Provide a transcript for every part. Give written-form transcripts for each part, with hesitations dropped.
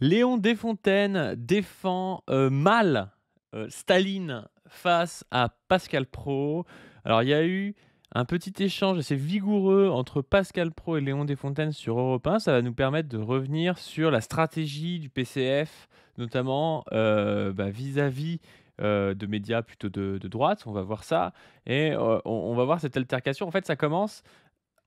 Léon Desfontaines défend, mal, Staline face à Pascal Praud. Alors il y a eu un petit échange assez vigoureux entre Pascal Praud et Léon Desfontaines sur Europe 1. Ça va nous permettre de revenir sur la stratégie du PCF, notamment, vis-à-vis, de médias plutôt de droite. On va voir ça et on va voir cette altercation. En fait, ça commence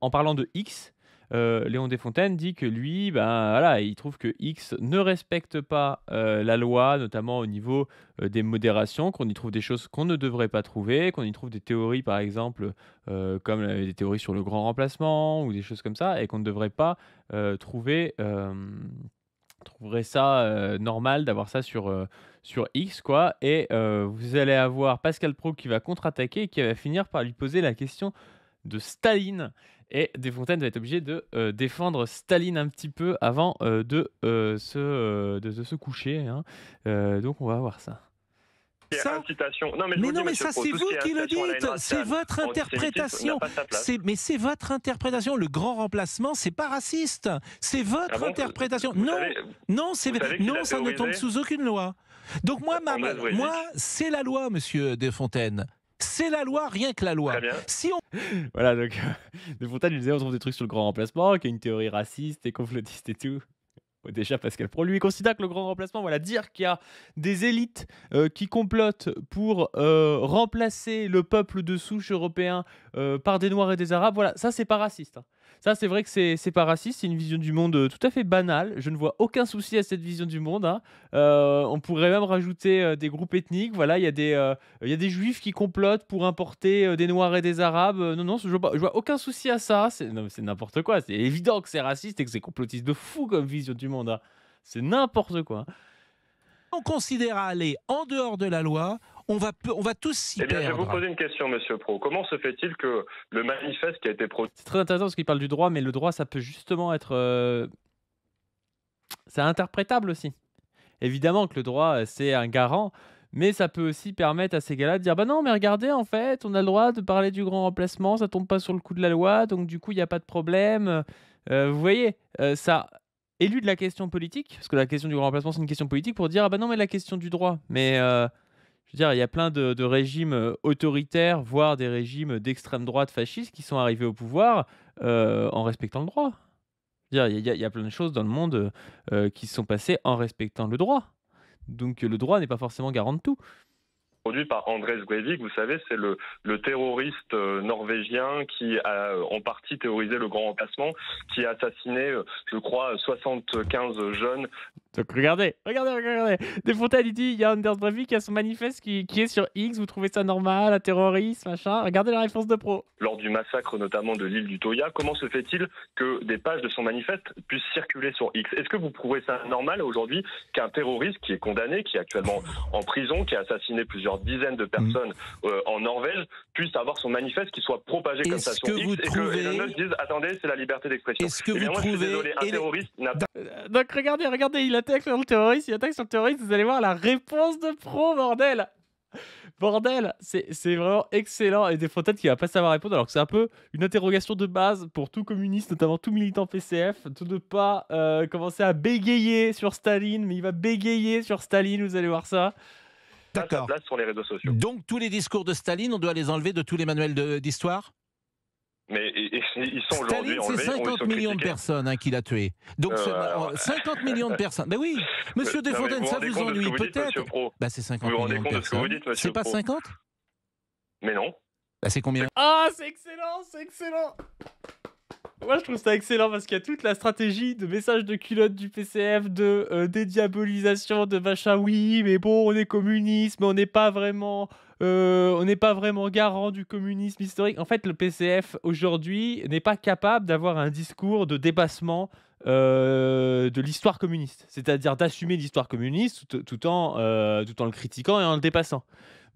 en parlant de X. Léon Desfontaines dit que lui, ben, voilà, il trouve que X ne respecte pas, la loi, notamment au niveau, des modérations, qu'on y trouve des choses qu'on ne devrait pas trouver, qu'on y trouve des théories, par exemple, comme, des théories sur le grand remplacement ou des choses comme ça et qu'on ne devrait pas, trouverait ça, normal d'avoir ça sur X, quoi et vous allez avoir Pascal Praud qui va contre-attaquer et qui va finir par lui poser la question de Staline et Desfontaines va être obligé de, défendre Staline un petit peu avant, de se coucher, hein. Donc on va voir ça. Qui est Ça incitation. Non, mais je mais vous le non, dis, mais monsieur ça, Pro, c'est tout ce vous qui est qui le incitation à la haine dites. C'est raciale, votre antisémitisme n'a interprétation. pas sa place. Mais c'est votre interprétation. Le grand remplacement, c'est pas raciste. C'est votre Ah bon interprétation. Vous Non, savez, non, vous savez qui l'a ça ne tombe théorisé sous aucune loi. Donc Andrés Breivik. moi, c'est la loi, monsieur Desfontaines. C'est la loi, rien que la loi. Très bien. Si on Voilà donc Desfontaines lui disait: «On trouve des trucs sur le grand remplacement, qui est une théorie raciste et complotiste et tout». Déjà Pascal Praud, lui, il considère que le grand remplacement, voilà, dire qu'il y a des élites, qui complotent pour, remplacer le peuple de souche européen, par des noirs et des arabes, voilà, ça c'est pas raciste, hein. Ça c'est vrai que c'est pas raciste, c'est une vision du monde, tout à fait banale. Je ne vois aucun souci à cette vision du monde, hein. On pourrait même rajouter, des groupes ethniques, voilà, il y a des juifs qui complotent pour importer, des noirs et des arabes, non, non, je vois aucun souci à ça. C'est non, mais c'est n'importe quoi. C'est évident que c'est raciste et que c'est complotiste de fou comme vision du monde, hein. C'est n'importe quoi. considère à aller en dehors de la loi, on va tous s'y Eh bien, je vais vous perdre. poser une question, monsieur Pro. Comment se fait-il que le manifeste qui a été produit C'est très intéressant parce qu'il parle du droit, mais le droit, ça peut justement être, c'est interprétable aussi. Évidemment que le droit, c'est un garant, mais ça peut aussi permettre à ces gars-là de dire: «Bah non, mais regardez, en fait, on a le droit de parler du grand remplacement, ça tombe pas sur le coup de la loi, donc du coup, il y a pas de problème». Vous voyez? Ça élude la question politique, parce que la question du grand remplacement, c'est une question politique pour dire: «Ah bah non, mais la question du droit». Mais, je veux dire, il y a plein de régimes, autoritaires, voire des régimes d'extrême droite fascistes qui sont arrivés au pouvoir, en respectant le droit. Dire, il y a plein de choses dans le monde, qui se sont passées en respectant le droit. Donc le droit n'est pas forcément garant de tout. produit par Andrés Breivik. Vous savez, c'est le terroriste norvégien qui a en partie théorisé le grand remplacement, qui a assassiné, je crois, 75 jeunes. Donc regardez. Desfontaines, il dit: «Il y a Anders Breivik qui a son manifeste qui est sur X, vous trouvez ça normal, un terroriste, machin?» Regardez la réponse de Pro. Lors du massacre notamment de l'île du Toya, comment se fait-il que des pages de son manifeste puissent circuler sur X? Est-ce que vous trouvez ça normal aujourd'hui qu'un terroriste qui est condamné, qui est actuellement en prison, qui a assassiné plusieurs dizaines de personnes en Norvège, puisse avoir son manifeste qui soit propagé comme ça Est-ce sur que X vous et que trouvez- Elon Musk dise attendez, c'est la liberté d'expression? Est-ce que Eh bien, vous moi, je suis trouvez- désolé, un et- terroriste n'a pas. Donc regardez, il attaque sur le terroriste, vous allez voir la réponse de Pro, bordel! Bordel, c'est vraiment excellent et Desfontaines qui va pas savoir répondre alors que c'est un peu une interrogation de base pour tout communiste, notamment tout militant PCF, de ne pas commencer à bégayer sur Staline, mais il va bégayer sur Staline, vous allez voir ça. Sa D'accord. place sur les réseaux sociaux. Donc tous les discours de Staline, on doit les enlever de tous les manuels d'histoire. Mais ils sont aujourd'hui Staline, c'est enlevés, ils 50 sont millions de critiqués. personnes qu'il a tué. Donc alors, 50 millions de personnes. Ben oui, monsieur Non, mais Desfontaines, vous ça rendez vous compte de ce que ennuie vous dites, peut-être. monsieur Pro? Bah c'est 50 Vous vous rendez millions de compte de ce que vous personnes. dites, monsieur C'est pas Pro? 50. Mais non. Bah c'est combien? Ah, c'est excellent! Moi, je trouve ça excellent parce qu'il y a toute la stratégie de message de culotte du PCF, de dédiabolisation, de machin. Oui, mais bon, on est communiste, mais on n'est pas vraiment garant du communisme historique. En fait, le PCF aujourd'hui n'est pas capable d'avoir un discours de dépassement de l'histoire communiste, c'est-à-dire d'assumer l'histoire communiste tout en le critiquant et en le dépassant.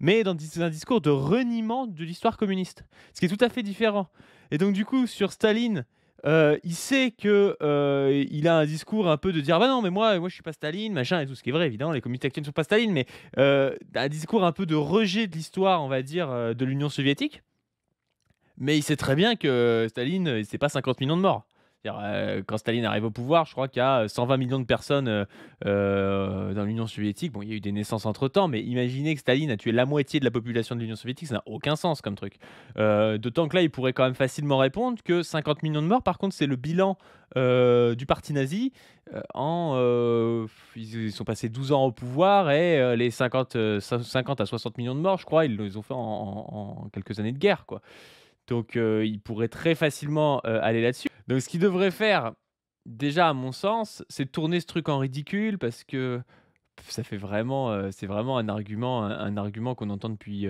Mais dans un discours de reniement de l'histoire communiste, ce qui est tout à fait différent. Et donc du coup, sur Staline, il sait que il a un discours un peu de dire: «Ah bah non, mais moi je suis pas Staline, machin» et tout, ce qui est vrai évidemment, les communistes actuels ne sont pas Staline, mais un discours un peu de rejet de l'histoire, on va dire, de l'Union soviétique. Mais il sait très bien que Staline, c'est pas 50 millions de morts. C'est-à-dire, quand Staline arrive au pouvoir, je crois qu'il y a 120 millions de personnes dans l'Union soviétique. Bon, il y a eu des naissances entre-temps, mais imaginez que Staline a tué la moitié de la population de l'Union soviétique, ça n'a aucun sens comme truc. D'autant que là, il pourrait quand même facilement répondre que 50 millions de morts, par contre, c'est le bilan du parti nazi. Ils sont passés 12 ans au pouvoir et les 50 à 60 millions de morts, je crois, ils les ont fait en quelques années de guerre, quoi. Donc, il pourrait très facilement aller là-dessus. Donc, ce qu'il devrait faire, déjà, à mon sens, c'est de tourner ce truc en ridicule parce que ça fait vraiment, c'est vraiment un argument qu'on entend depuis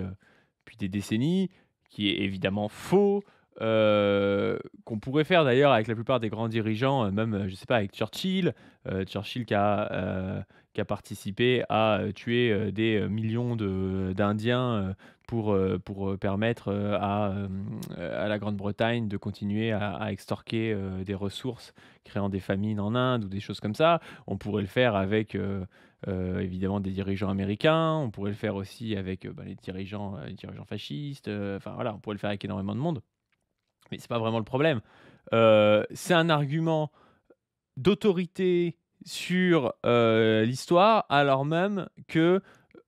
des décennies, qui est évidemment faux, qu'on pourrait faire d'ailleurs avec la plupart des grands dirigeants, même, je sais pas, avec Churchill. Churchill qui a participé à tuer des millions d'Indiens pour permettre à la Grande-Bretagne de continuer à extorquer des ressources, créant des famines en Inde ou des choses comme ça. On pourrait le faire avec évidemment des dirigeants américains, on pourrait le faire aussi avec les dirigeants fascistes, enfin voilà, on pourrait le faire avec énormément de monde, mais c'est pas vraiment le problème. C'est un argument d'autorité sur l'histoire, alors même que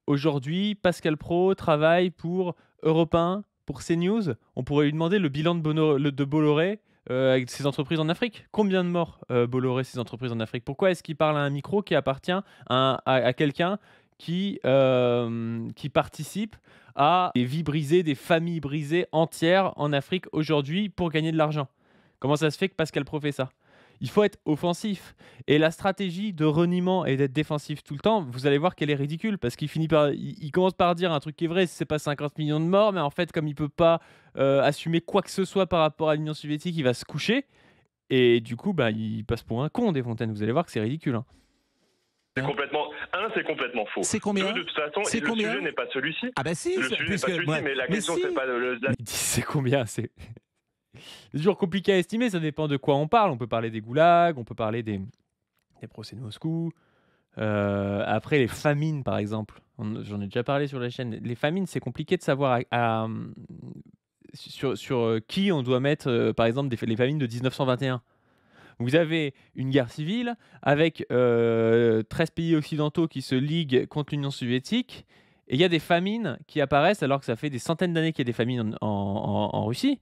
aujourd'hui Pascal Praud travaille pour Europe 1, pour CNews. On pourrait lui demander le bilan de Bolloré avec ses entreprises en Afrique. Combien de morts Bolloré, ses entreprises en Afrique? Pourquoi est-ce qu'il parle à un micro qui appartient à quelqu'un qui participe à des vies brisées, des familles brisées entières en Afrique aujourd'hui pour gagner de l'argent? Comment ça se fait que Pascal Praud fait ça? Il faut être offensif. Et la stratégie de reniement et d'être défensif tout le temps, vous allez voir qu'elle est ridicule parce il commence par dire un truc qui est vrai, c'est pas 50 millions de morts, mais en fait, comme il peut pas assumer quoi que ce soit par rapport à l'Union soviétique, il va se coucher. Et du coup, il passe pour un con, Desfontaines. Vous allez voir que c'est ridicule. Hein. C'est complètement faux. C'est combien? De toute façon, le sujet n'est pas celui-ci. Ah bah si, le sujet n'est pas celui-ci, mais la question, c'est pas Il dit c'est combien? C'est toujours compliqué à estimer, ça dépend de quoi on parle. On peut parler des goulags, on peut parler des procès de Moscou. Après, les famines, par exemple. J'en ai déjà parlé sur la chaîne. Les famines, c'est compliqué de savoir sur qui on doit mettre, par exemple, les famines de 1921. Vous avez une guerre civile avec 13 pays occidentaux qui se liguent contre l'Union soviétique. Et il y a des famines qui apparaissent alors que ça fait des centaines d'années qu'il y a des famines en Russie.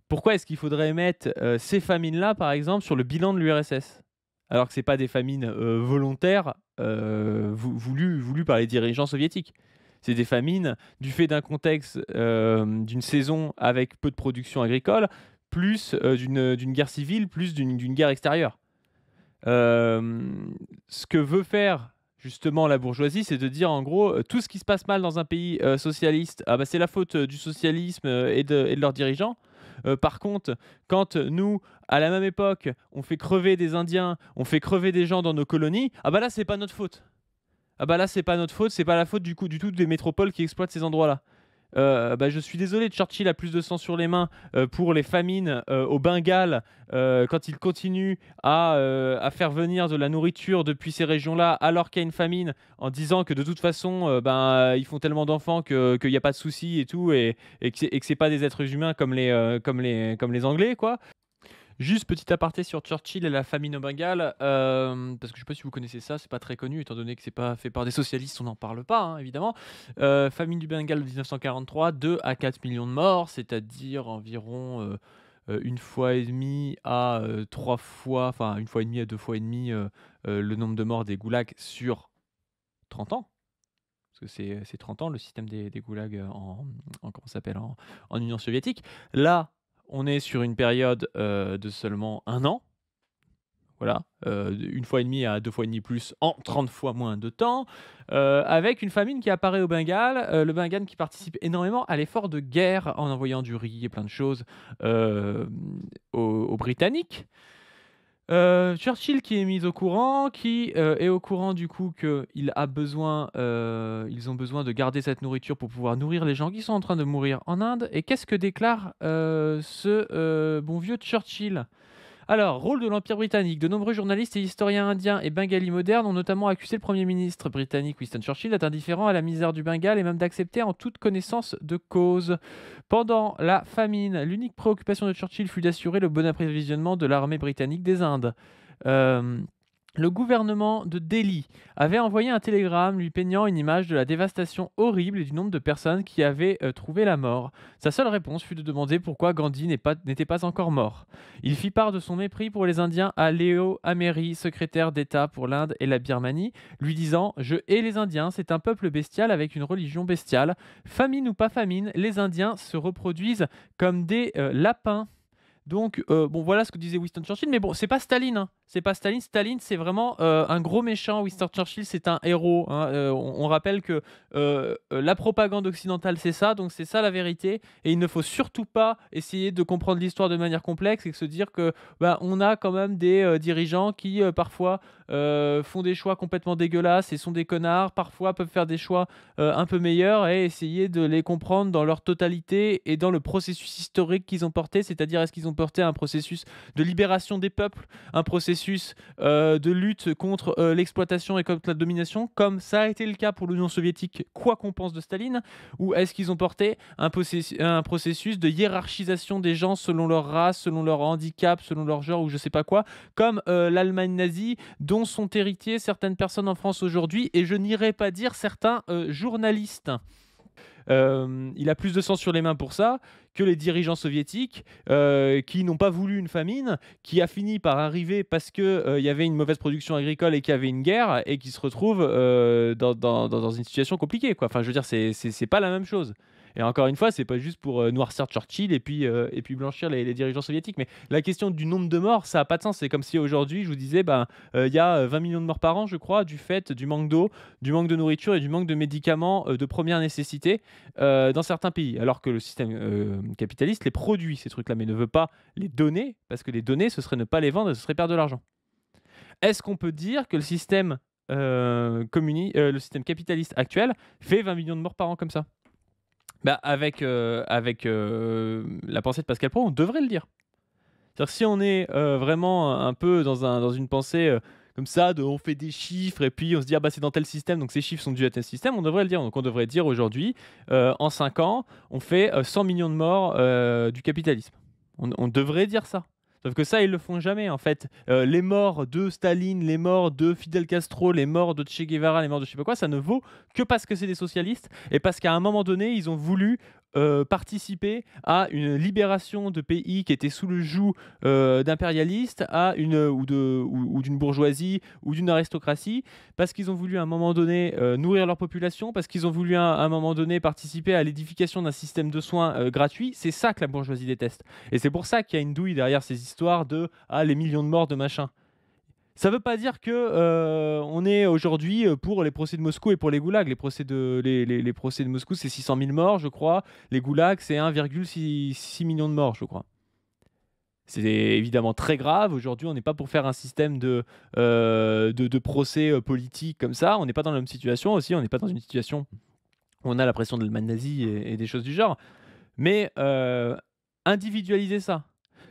Pourquoi est-ce qu'il faudrait mettre ces famines-là, par exemple, sur le bilan de l'URSS? Alors que ce n'est pas des famines volontaires voulues par les dirigeants soviétiques. C'est des famines du fait d'un contexte, d'une saison avec peu de production agricole, plus d'une guerre civile, plus d'une guerre extérieure. Ce que veut faire justement la bourgeoisie, c'est de dire en gros, tout ce qui se passe mal dans un pays socialiste, c'est la faute du socialisme et de leurs dirigeants. Par contre, quand nous, à la même époque, on fait crever des Indiens, on fait crever des gens dans nos colonies, là, c'est pas notre faute. Là, c'est pas notre faute, c'est pas la faute du tout des métropoles qui exploitent ces endroits-là. Je suis désolé, Churchill a plus de sang sur les mains pour les famines au Bengale quand il continue à faire venir de la nourriture depuis ces régions-là alors qu'il y a une famine, en disant que de toute façon ils font tellement d'enfants qu'il n'y a pas de souci et tout, et que c'est pas des êtres humains comme les Anglais, quoi. Juste petit aparté sur Churchill et la famine au Bengale, parce que je sais pas si vous connaissez ça, c'est pas très connu étant donné que c'est pas fait par des socialistes, on n'en parle pas, hein, évidemment. Famine du Bengale de 1943, 2 à 4 millions de morts, c'est-à-dire environ une fois et demie à 3 fois, enfin une fois et demie à 2 fois et demi le nombre de morts des goulags sur 30 ans. Parce que c'est 30 ans le système des goulags en Union soviétique. Là, on est sur une période de seulement 1 an. Voilà, une fois et demie à 2 fois et demi plus en 30 fois moins de temps, avec une famine qui apparaît au Bengale, le Bengale qui participe énormément à l'effort de guerre en envoyant du riz et plein de choses aux Britanniques. Churchill qui est mis au courant, qui est au courant du coup qu'ils ont besoin de garder cette nourriture pour pouvoir nourrir les gens qui sont en train de mourir en Inde. Et qu'est-ce que déclare ce bon vieux Churchill? Alors, rôle de l'Empire britannique. De nombreux journalistes et historiens indiens et bengalis modernes ont notamment accusé le Premier ministre britannique Winston Churchill d'être indifférent à la misère du Bengale et même d'accepter en toute connaissance de cause. Pendant la famine, l'unique préoccupation de Churchill fut d'assurer le bon approvisionnement de l'armée britannique des Indes. Euh, Le gouvernement de Delhi avait envoyé un télégramme lui peignant une image de la dévastation horrible et du nombre de personnes qui avaient trouvé la mort. Sa seule réponse fut de demander pourquoi Gandhi n'était pas encore mort. Il fit part de son mépris pour les Indiens à Leo Amery, secrétaire d'État pour l'Inde et la Birmanie, lui disant « Je hais les Indiens, c'est un peuple bestial avec une religion bestiale. Famine ou pas famine, les Indiens se reproduisent comme des lapins. » Donc, bon, voilà ce que disait Winston Churchill, mais bon, c'est pas Staline, hein. C'est pas Staline. Staline, c'est vraiment un gros méchant. Winston Churchill, c'est un héros, hein. On rappelle que la propagande occidentale, c'est ça, donc c'est ça la vérité. Et il ne faut surtout pas essayer de comprendre l'histoire de manière complexe et se dire que on a quand même des dirigeants qui parfois font des choix complètement dégueulasses et sont des connards. Parfois peuvent faire des choix un peu meilleurs et essayer de les comprendre dans leur totalité et dans le processus historique qu'ils ont porté, c'est-à-dire est-ce qu'ils ont porté un processus de libération des peuples, un processus de lutte contre l'exploitation et contre la domination, comme ça a été le cas pour l'Union soviétique, quoi qu'on pense de Staline, ou est-ce qu'ils ont porté un processus de hiérarchisation des gens selon leur race, selon leur handicap, selon leur genre ou je sais pas quoi, comme l'Allemagne nazie, dont sont héritiers certaines personnes en France aujourd'hui, et je n'irai pas dire certains journalistes. Il a plus de sang sur les mains pour ça que les dirigeants soviétiques qui n'ont pas voulu une famine, qui a fini par arriver parce qu'il y avait une mauvaise production agricole et qu'il y avait une guerre et qui se retrouvent dans une situation compliquée, quoi. Enfin, je veux dire, c'est pas la même chose. Et encore une fois, c'est pas juste pour noircir Churchill et puis blanchir les dirigeants soviétiques. Mais la question du nombre de morts, ça n'a pas de sens. C'est comme si aujourd'hui, je vous disais, il y a 20 millions de morts par an, je crois, du fait du manque d'eau, du manque de nourriture et du manque de médicaments de première nécessité dans certains pays. Alors que le système capitaliste les produit, ces trucs-là, mais ne veut pas les donner, parce que les donner, ce serait ne pas les vendre, ce serait perdre de l'argent. Est-ce qu'on peut dire que le système capitaliste actuel fait 20 millions de morts par an comme ça ? Avec la pensée de Pascal Praud, on devrait le dire. C'est-à-dire si on est vraiment un peu dans une pensée comme ça, on fait des chiffres et puis on se dit c'est dans tel système, donc ces chiffres sont dus à tel système, on devrait le dire. Donc on devrait dire aujourd'hui, en 5 ans, on fait 100 millions de morts du capitalisme. On devrait dire ça. Sauf que ça, ils le font jamais, en fait. Les morts de Staline, les morts de Fidel Castro, les morts de Che Guevara, les morts de je sais pas quoi, ça ne vaut que parce que c'est des socialistes et parce qu'à un moment donné, ils ont voulu participer à une libération de pays qui étaient sous le joug d'impérialistes ou d'une bourgeoisie ou d'une aristocratie, parce qu'ils ont voulu à un moment donné nourrir leur population, parce qu'ils ont voulu à un moment donné participer à l'édification d'un système de soins gratuit. C'est ça que la bourgeoisie déteste. Et c'est pour ça qu'il y a une douille derrière ces histoires de les millions de morts de machin. Ça ne veut pas dire que on est aujourd'hui pour les procès de Moscou et pour les goulags. Les procès de Moscou, c'est 600 000 morts, je crois. Les goulags, c'est 1,6 million de morts, je crois. C'est évidemment très grave. Aujourd'hui, on n'est pas pour faire un système de procès politiques comme ça. On n'est pas dans la même situation aussi. On n'est pas dans une situation où on a la pression de l'Allemagne nazie et des choses du genre. Mais individualiser ça.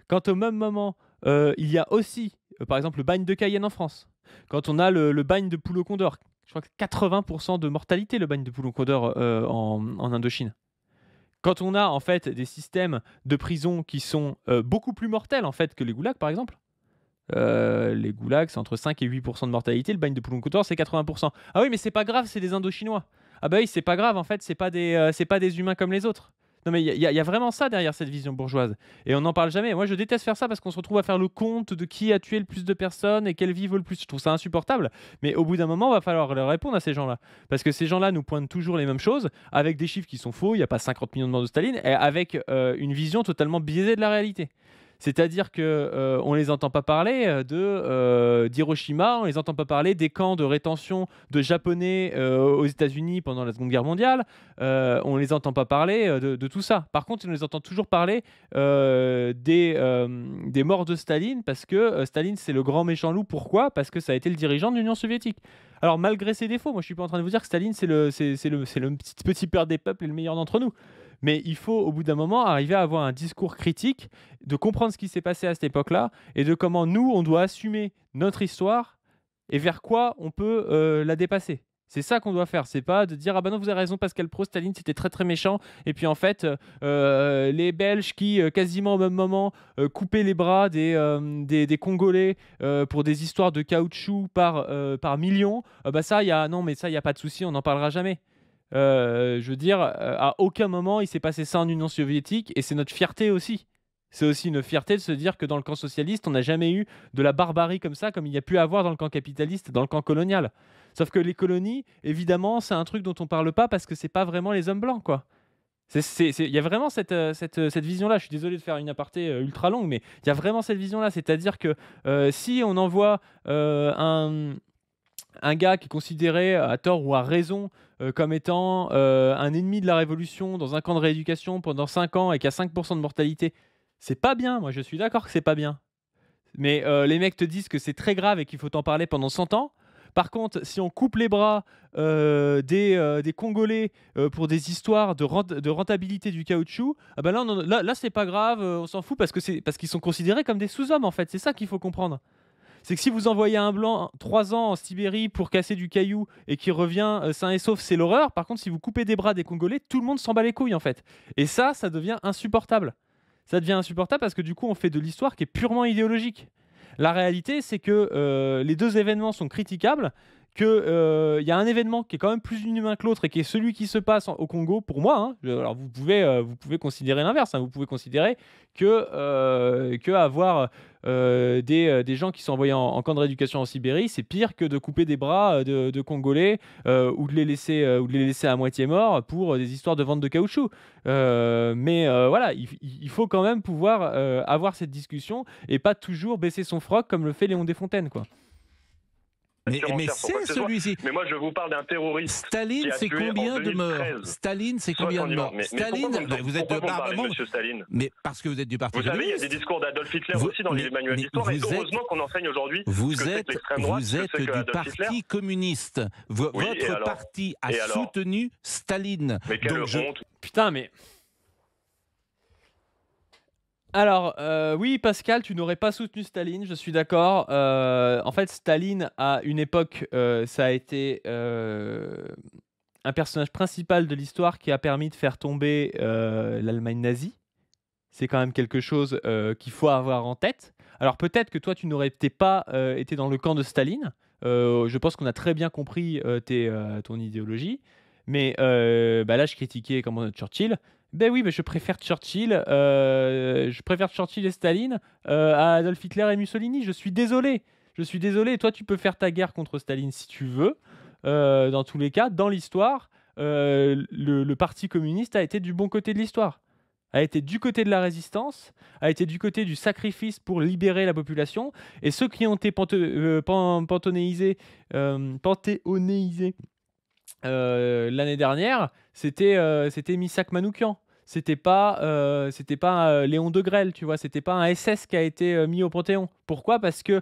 Quand au même moment, il y a aussi par exemple le bagne de Cayenne en France, quand on a le bagne de poule au condor, je crois que 80% de mortalité le bagne de poule au condor en Indochine. Quand on a en fait des systèmes de prison qui sont beaucoup plus mortels en fait que les goulags par exemple. Les goulags c'est entre 5 et 8% de mortalité, le bagne de poule au condor c'est 80%. Ah oui mais c'est pas grave, c'est des Indochinois. Ah bah oui c'est pas grave en fait, c'est pas des humains comme les autres. Non mais il y a vraiment ça derrière cette vision bourgeoise. Et on n'en parle jamais. Moi je déteste faire ça parce qu'on se retrouve à faire le compte de qui a tué le plus de personnes et quelle vie vaut le plus. Je trouve ça insupportable. Mais au bout d'un moment, il va falloir leur répondre à ces gens-là. Parce que ces gens-là nous pointent toujours les mêmes choses, avec des chiffres qui sont faux, il n'y a pas 50 millions de morts de Staline, et avec une vision totalement biaisée de la réalité. C'est-à-dire qu'on ne les entend pas parler d'Hiroshima, on ne les entend pas parler des camps de rétention de Japonais aux États-Unis pendant la Seconde Guerre mondiale, on ne les entend pas parler de tout ça. Par contre, on les entend toujours parler des morts de Staline, parce que Staline, c'est le grand méchant loup. Pourquoi ? Parce que ça a été le dirigeant de l'Union soviétique. Alors, malgré ses défauts, moi je ne suis pas en train de vous dire que Staline, c'est le petit père des peuples et le meilleur d'entre nous. Mais il faut, au bout d'un moment, arriver à avoir un discours critique, de comprendre ce qui s'est passé à cette époque-là et de comment nous, on doit assumer notre histoire et vers quoi on peut la dépasser. C'est ça qu'on doit faire. C'est pas de dire ah bah non vous avez raison Pascal Pro, Staline c'était très très méchant et puis en fait les Belges qui quasiment au même moment coupaient les bras des Congolais pour des histoires de caoutchouc par millions. Bah ça il y a non mais ça il y a pas de souci, on n'en parlera jamais. Je veux dire à aucun moment il s'est passé ça en Union soviétique et c'est notre fierté aussi. C'est aussi une fierté de se dire que dans le camp socialiste, on n'a jamais eu de la barbarie comme ça, comme il y a pu avoir dans le camp capitaliste, dans le camp colonial. Sauf que les colonies, évidemment, c'est un truc dont on parle pas parce que c'est pas vraiment les hommes blancs, quoi. Il y a vraiment cette vision-là. Je suis désolé de faire une aparté ultra longue, mais il y a vraiment cette vision-là. C'est-à-dire que si on envoie un gars qui est considéré à tort ou à raison comme étant un ennemi de la révolution dans un camp de rééducation pendant 5 ans et qui a 5% de mortalité, c'est pas bien. Moi, je suis d'accord que c'est pas bien. Mais les mecs te disent que c'est très grave et qu'il faut en parler pendant 100 ans. Par contre, si on coupe les bras des Congolais pour des histoires de rentabilité du caoutchouc, ah ben là c'est pas grave, on s'en fout parce qu'ils sont considérés comme des sous-hommes en fait. C'est ça qu'il faut comprendre. C'est que si vous envoyez un blanc 3 ans en Sibérie pour casser du caillou et qui revient sain et sauf, c'est l'horreur. Par contre, si vous coupez des bras des Congolais, tout le monde s'en bat les couilles en fait. Et ça devient insupportable. Ça devient insupportable parce que du coup, on fait de l'histoire qui est purement idéologique. La réalité, c'est que les deux événements sont critiquables, qu'il y a un événement qui est quand même plus inhumain que l'autre et qui est celui qui se passe au Congo, pour moi. Hein, alors vous pouvez considérer l'inverse. Hein, vous pouvez considérer que avoir des gens qui sont envoyés en camp de rééducation en Sibérie, c'est pire que de couper des bras de Congolais ou de les laisser à moitié morts pour des histoires de vente de caoutchouc. Mais voilà, il faut quand même pouvoir avoir cette discussion et pas toujours baisser son froc comme le fait Léon Desfontaines, quoi. Mais c'est celui-ci. Mais moi, je vous parle d'un terroriste. Staline, c'est combien de morts? Staline, c'est combien de morts? Staline, vous êtes de Parlement. Mais parce que vous êtes du Parti communiste. Vous savez, il y a des discours d'Adolf Hitler aussi dans les manuels d'histoire. Et heureusement qu'on enseigne aujourd'hui. Vous êtes du Parti communiste. Votre parti a soutenu Staline. Mais quelle honte! Putain, mais. Alors, oui, Pascal, tu n'aurais pas soutenu Staline, je suis d'accord. En fait, Staline, à une époque, ça a été un personnage principal de l'histoire qui a permis de faire tomber l'Allemagne nazie. C'est quand même quelque chose qu'il faut avoir en tête. Alors, peut-être que toi, tu n'aurais peut-être pas été dans le camp de Staline. Je pense qu'on a très bien compris ton idéologie. Mais là, je critiquais comment Churchill. Ben oui, mais je préfère Churchill et Staline à Adolf Hitler et Mussolini. Je suis désolé. Et toi, tu peux faire ta guerre contre Staline si tu veux. Dans tous les cas, dans l'histoire, le Parti communiste a été du bon côté de l'histoire. A été du côté de la résistance, a été du côté du sacrifice pour libérer la population. Et ceux qui ont été panthéonisés l'année dernière, c'était Misak Manoukian. C'était pas Léon Degrelle, tu vois. C'était pas un SS qui a été mis au Panthéon. Pourquoi ? Parce que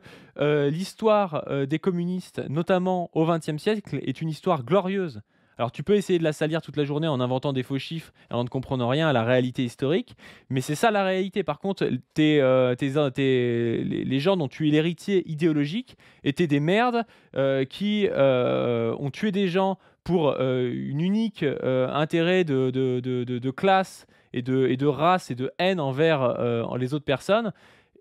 l'histoire des communistes, notamment au XXe siècle, est une histoire glorieuse. Alors tu peux essayer de la salir toute la journée en inventant des faux chiffres et en ne comprenant rien à la réalité historique, mais c'est ça la réalité. Par contre, les gens dont tu es l'héritier idéologique étaient des merdes qui ont tué des gens pour une unique intérêt de classe et de race et de haine envers les autres personnes.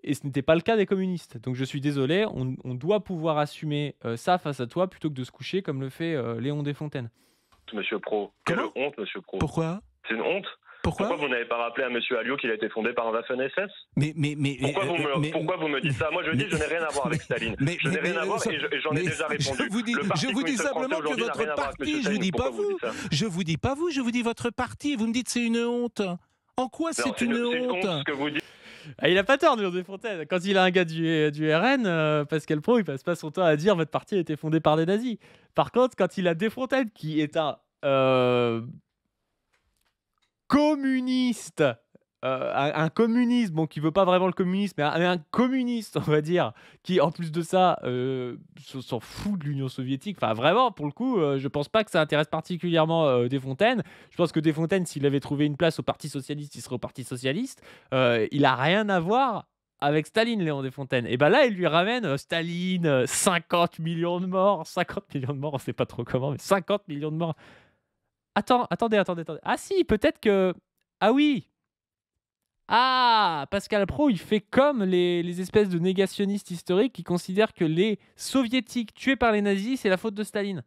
Et ce n'était pas le cas des communistes. Donc je suis désolé, on doit pouvoir assumer ça face à toi plutôt que de se coucher comme le fait Léon Desfontaines. Monsieur Pro. Quelle honte, monsieur Pro. Pourquoi ? C'est une honte. Pourquoi vous n'avez pas rappelé à monsieur Alliot qu'il a été fondé par un Waffen-SS ? Pourquoi vous me dites ça ? Moi, je dis, je n'ai rien à voir avec Staline. Je n'ai rien à voir et j'en ai déjà répondu. Je vous dis simplement que votre parti, je ne dis pas vous. Je vous dis pas vous, je vous dis votre parti. Et vous me dites c'est une honte. En quoi c'est une honte ? C'est une honte ce que vous dites. Ah, il a pas tort, Léon Desfontaines. Quand il a un gars du RN, Pascal Pro, il passe pas son temps à dire votre parti a été fondé par des nazis. Par contre, quand il a Desfontaines, qui est un communiste un communiste, bon, qui veut pas vraiment le communisme, mais un communiste, on va dire, qui en plus de ça s'en fout de l'Union soviétique. Enfin, vraiment, pour le coup, je pense pas que ça intéresse particulièrement Desfontaines. Je pense que Desfontaines, s'il avait trouvé une place au Parti socialiste, il serait au Parti socialiste. Il a rien à voir avec Staline, Léon Desfontaines. Et ben là, il lui ramène Staline, 50 millions de morts. 50 millions de morts, on sait pas trop comment, mais 50 millions de morts. Attendez. Ah si, peut-être que... Ah oui. Ah, Pascal Praud, il fait comme les espèces de négationnistes historiques qui considèrent que les soviétiques tués par les nazis, c'est la faute de Staline.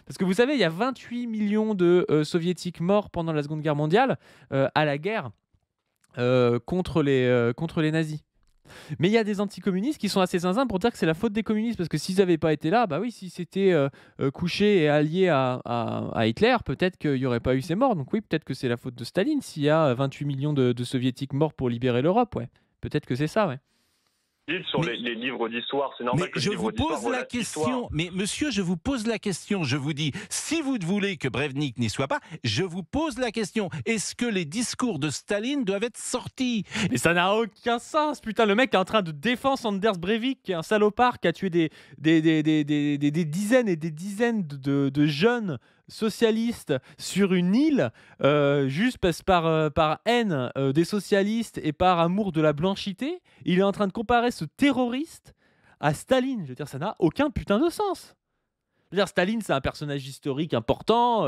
Parce que vous savez, il y a 28 millions de soviétiques morts pendant la Seconde Guerre mondiale à la guerre contre les nazis. Mais il y a des anticommunistes qui sont assez zinzins pour dire que c'est la faute des communistes, parce que s'ils n'avaient pas été là, bah oui, s'ils s'étaient couchés et alliés à Hitler, peut-être qu'il n'y aurait pas eu ces morts. Donc oui, peut-être que c'est la faute de Staline s'il y a 28 millions de soviétiques morts pour libérer l'Europe, ouais. Peut-être que c'est ça, ouais. Sur les livres d'histoire, c'est normal que je vous pose la question. Mais monsieur, je vous pose la question. Je vous dis, si vous voulez que Breivik n'y soit pas, je vous pose la question. Est-ce que les discours de Staline doivent être sortis? Mais ça n'a aucun sens, putain. Le mec est en train de défendre Anders Breivik, qui est un salopard qui a tué des dizaines et des dizaines de jeunes socialistes sur une île, juste par haine des socialistes et par amour de la blanchité. Il est en train de comparer ce terroriste à Staline. Je veux dire, ça n'a aucun putain de sens. Je veux dire, Staline, c'est un personnage historique important.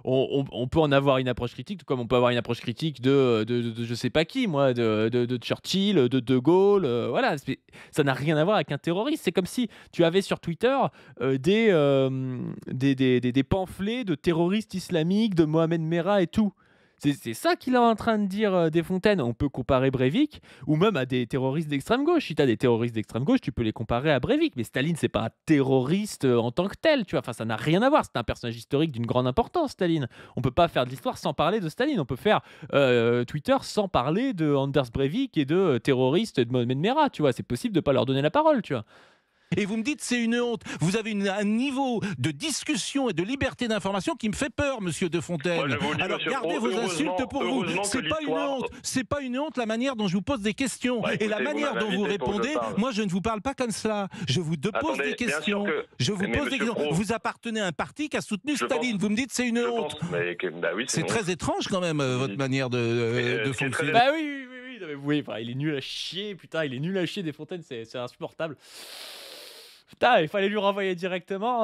On peut en avoir une approche critique, tout comme on peut avoir une approche critique de je sais pas qui, moi, de Churchill, de Gaulle. Voilà, ça n'a rien à voir avec un terroriste. C'est comme si tu avais sur Twitter des pamphlets de terroristes islamiques, de Mohamed Merah et tout. C'est ça qu'il est en train de dire Desfontaines. On peut comparer Breivik ou même à des terroristes d'extrême gauche. Si tu as des terroristes d'extrême gauche, tu peux les comparer à Breivik. Mais Staline, c'est pas un terroriste en tant que tel. Tu vois, enfin, ça n'a rien à voir. C'est un personnage historique d'une grande importance, Staline. On peut pas faire de l'histoire sans parler de Staline. On peut faire Twitter sans parler de Anders Breivik et de terroristes de Mohamed Merah. Tu vois, c'est possible de pas leur donner la parole. Tu vois. Et vous me dites c'est une honte. Vous avez un niveau de discussion et de liberté d'information qui me fait peur, monsieur Desfontaines. Alors gardez vos insultes pour vous. C'est pas une honte. C'est pas une honte la manière dont je vous pose des questions. Et la manière dont vous répondez, moi je ne vous parle pas comme cela. Je vous pose des questions. Je vous pose des questions. Vous appartenez à un parti qui a soutenu Staline. Vous me dites c'est une honte. C'est très étrange quand même votre manière de fonctionner. Bah oui, enfin, il est nul à chier, putain, il est nul à chier Desfontaines, c'est insupportable. Putain, il fallait lui renvoyer directement.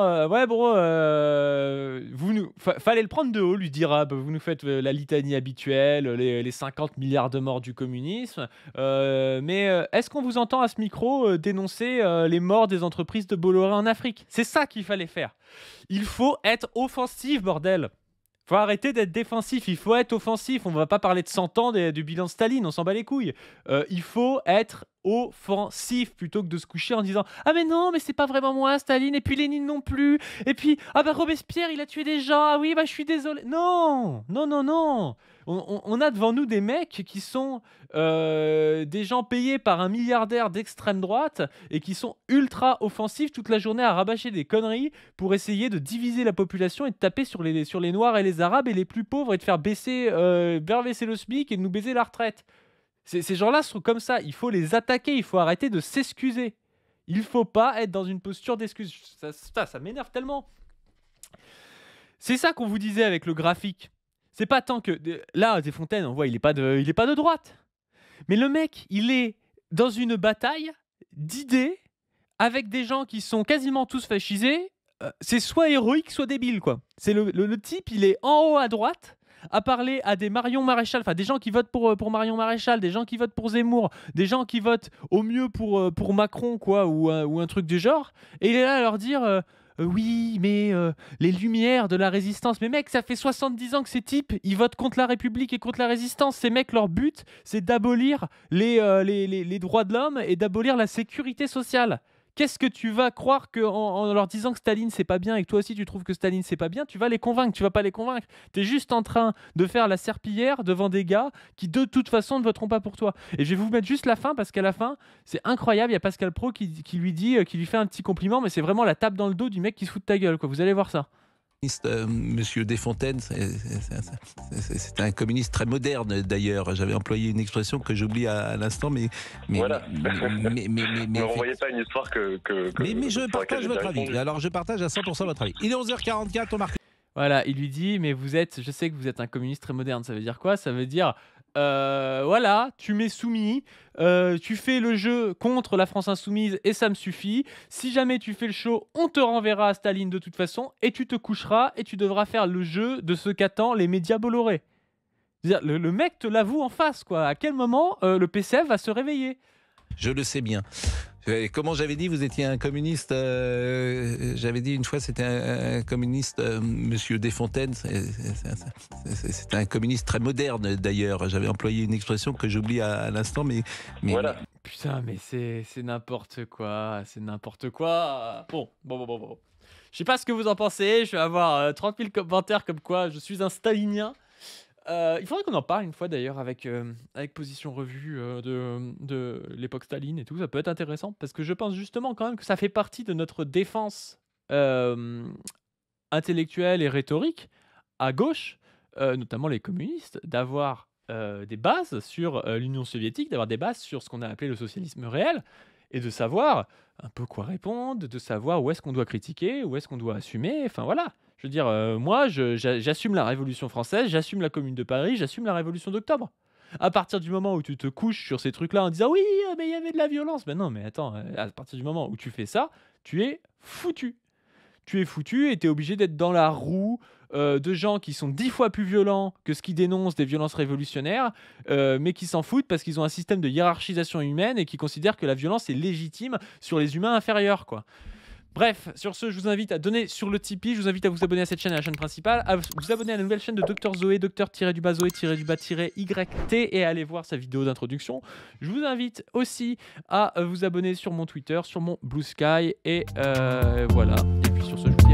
Fallait le prendre de haut, lui dire vous nous faites la litanie habituelle, les 50 milliards de morts du communisme. Mais est-ce qu'on vous entend à ce micro dénoncer les morts des entreprises de Bolloré en Afrique? C'est ça qu'il fallait faire. Il faut être offensif, bordel. Faut arrêter d'être défensif, il faut être offensif. On va pas parler de 100 ans du bilan de Staline, on s'en bat les couilles. Il faut être offensif plutôt que de se coucher en disant « Ah mais non, mais c'est pas vraiment moi Staline, et puis Lénine non plus, et puis ah bah Robespierre il a tué des gens, ah oui bah je suis désolé. » Non. On a devant nous des mecs qui sont des gens payés par un milliardaire d'extrême droite et qui sont ultra offensifs toute la journée à rabâcher des conneries pour essayer de diviser la population et de taper sur les Noirs et les Arabes et les plus pauvres et de faire baisser le SMIC et de nous baiser la retraite. Ces gens-là sont comme ça, il faut les attaquer, il faut arrêter de s'excuser. Il faut pas être dans une posture d'excuse. Ça m'énerve tellement. C'est ça qu'on vous disait avec le graphique. C'est pas tant que... Là, Desfontaines, on voit, il est pas de droite. Mais le mec, il est dans une bataille d'idées avec des gens qui sont quasiment tous fascisés. C'est soit héroïque, soit débile, quoi. C'est le type, il est en haut à droite, à parler à des Marion Maréchal, enfin des gens qui votent pour Marion Maréchal, des gens qui votent pour Zemmour, des gens qui votent au mieux pour Macron, quoi, ou un truc du genre. Et il est là à leur dire... oui, mais les lumières de la résistance. Mais mec, ça fait 70 ans que ces types, ils votent contre la République et contre la résistance. Ces mecs, leur but, c'est d'abolir les droits de l'homme et d'abolir la sécurité sociale. Qu'est-ce que tu vas croire qu'en leur disant que Staline c'est pas bien et que toi aussi tu trouves que Staline c'est pas bien, tu vas les convaincre? Tu vas pas les convaincre. T'es juste en train de faire la serpillière devant des gars qui de toute façon ne voteront pas pour toi. Et je vais vous mettre juste la fin parce qu'à la fin c'est incroyable. Il y a Pascal Praud qui lui fait un petit compliment, mais c'est vraiment la tape dans le dos du mec qui se fout de ta gueule, quoi. Vous allez voir ça. Monsieur Desfontaines, c'est un communiste très moderne d'ailleurs. J'avais employé une expression que j'oublie à l'instant, mais voilà. mais ne renvoyez pas une histoire mais je partage votre avis. Alors je partage à 100% votre avis. Il est 11h44, on marque. Voilà, il lui dit, mais je sais que vous êtes un communiste très moderne. Ça veut dire quoi? Ça veut dire, voilà, tu m'es soumis, tu fais le jeu contre la France insoumise et ça me suffit. Si jamais tu fais le show, on te renverra à Staline de toute façon et tu te coucheras et tu devras faire le jeu de ce qu'attendent les médias Bolloré. C'est-à-dire, le mec te l'avoue en face, quoi. À quel moment le PCF va se réveiller? Je le sais bien. Comment j'avais dit, vous étiez un communiste. J'avais dit une fois, c'était un communiste, Monsieur Desfontaines. C'est un communiste très moderne d'ailleurs. J'avais employé une expression que j'oublie à l'instant, mais voilà. Putain, mais c'est n'importe quoi. C'est n'importe quoi. Bon. Je sais pas ce que vous en pensez. Je vais avoir 30 000 commentaires comme quoi je suis un stalinien. Il faudrait qu'on en parle une fois d'ailleurs avec Position Revue de l'époque Staline et tout. Ça peut être intéressant parce que je pense justement quand même que ça fait partie de notre défense intellectuelle et rhétorique à gauche, notamment les communistes, d'avoir des bases sur l'Union soviétique, d'avoir des bases sur ce qu'on a appelé le socialisme réel et de savoir un peu quoi répondre, de savoir où est-ce qu'on doit critiquer, où est-ce qu'on doit assumer. Enfin voilà. Je veux dire, moi, j'assume la Révolution française, j'assume la Commune de Paris, j'assume la Révolution d'octobre. À partir du moment où tu te couches sur ces trucs-là en disant « Oui, mais il y avait de la violence », ben non, mais attends, à partir du moment où tu fais ça, tu es foutu. Tu es foutu et tu es obligé d'être dans la roue de gens qui sont 10 fois plus violents que ce qui dénoncent des violences révolutionnaires, mais qui s'en foutent parce qu'ils ont un système de hiérarchisation humaine et qui considèrent que la violence est légitime sur les humains inférieurs, quoi. Bref, sur ce, je vous invite à donner sur le Tipeee, je vous invite à vous abonner à cette chaîne et à la chaîne principale, à vous abonner à la nouvelle chaîne de Dr Zoé, Dr-Zoé-YT, et à aller voir sa vidéo d'introduction. Je vous invite aussi à vous abonner sur mon Twitter, sur mon Blue Sky, et voilà. Et puis sur ce, je vous